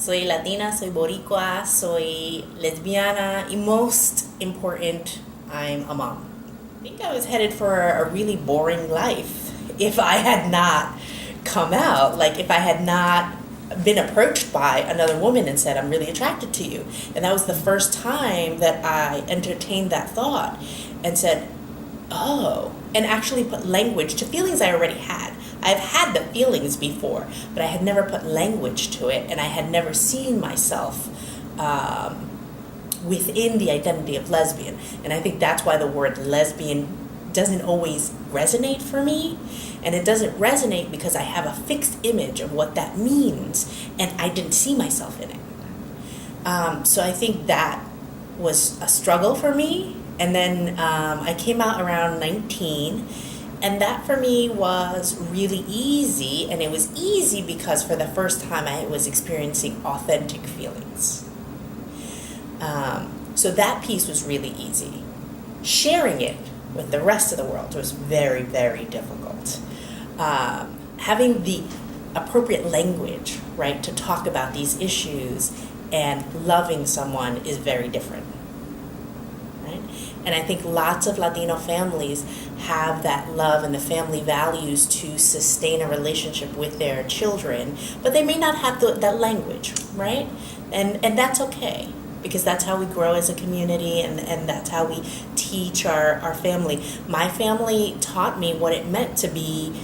Soy Latina, soy Boricua, soy lesbiana, y most important, I'm a mom. I think I was headed for a really boring life if I had not come out, like if I had not been approached by another woman and said, I'm really attracted to you. And that was the first time that I entertained that thought and said, oh, and actually put language to feelings I already had. I've had the feelings before, but I had never put language to it, and I had never seen myself within the identity of lesbian. And I think that's why the word lesbian doesn't always resonate for me. And it doesn't resonate because I have a fixed image of what that means, and I didn't see myself in it. So I think that was a struggle for me. And then I came out around 19, and that for me was really easy. And it was easy because for the first time I was experiencing authentic feelings. So that piece was really easy. Sharing it with the rest of the world was very, very difficult. Having the appropriate language, right, to talk about these issues and loving someone is very different, right? And I think lots of Latino families have that love and the family values to sustain a relationship with their children, but they may not have that language, right? And that's okay, because that's how we grow as a community, and that's how we teach our family. My family taught me what it meant to be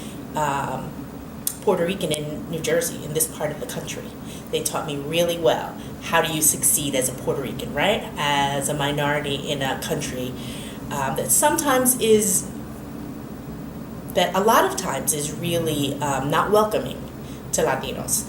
Puerto Rican in New Jersey, in this part of the country. They taught me really well. How do you succeed as a Puerto Rican, right? As a minority in a country that sometimes is, that a lot of times is really not welcoming to Latinos.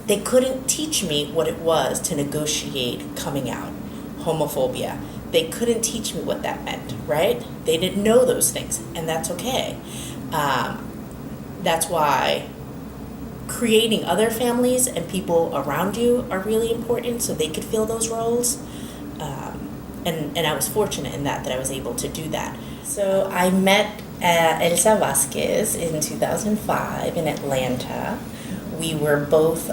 They couldn't teach me what it was to negotiate coming out, homophobia. They couldn't teach me what that meant, right? They didn't know those things, and that's okay. That's why creating other families and people around you are really important, so they could fill those roles. And I was fortunate in that I was able to do that. So I met Elsa Vasquez in 2005 in Atlanta. We were both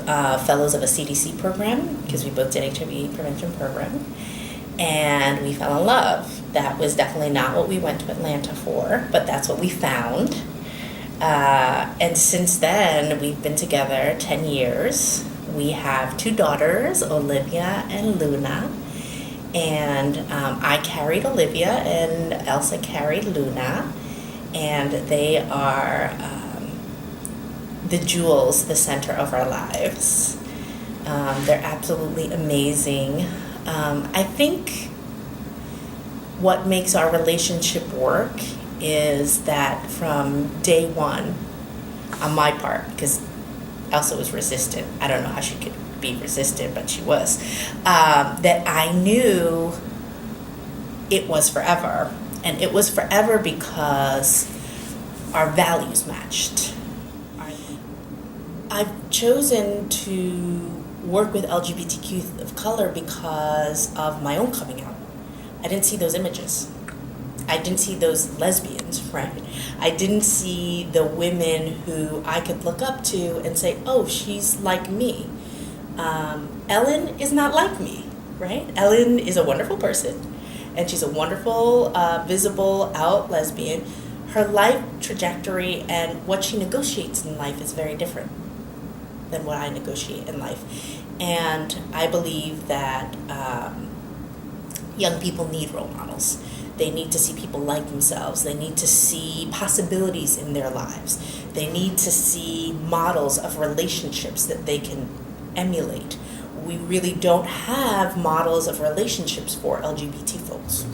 fellows of a CDC program, because we both did HIV prevention program, and we fell in love. That was definitely not what we went to Atlanta for, but that's what we found. And since then, we've been together 10 years. We have 2 daughters, Olivia and Luna, and I carried Olivia and Elsa carried Luna, and they are the jewels, the center of our lives. They're absolutely amazing. I think what makes our relationship work is that from day one, on my part, because Elsa was resistant, I don't know how she could be resistant, but she was, that I knew it was forever. And it was forever because our values matched. I've chosen to work with LGBTQ of color because of my own coming out. I didn't see those images. I didn't see those lesbians, right? I didn't see the women who I could look up to and say, oh, she's like me. Ellen is not like me, right? Ellen is a wonderful person, and she's a wonderful, visible, out lesbian. Her life trajectory and what she negotiates in life is very different than what I negotiate in life. And I believe that young people need role models. They need to see people like themselves. They need to see possibilities in their lives. They need to see models of relationships that they can emulate. We really don't have models of relationships for LGBT folks.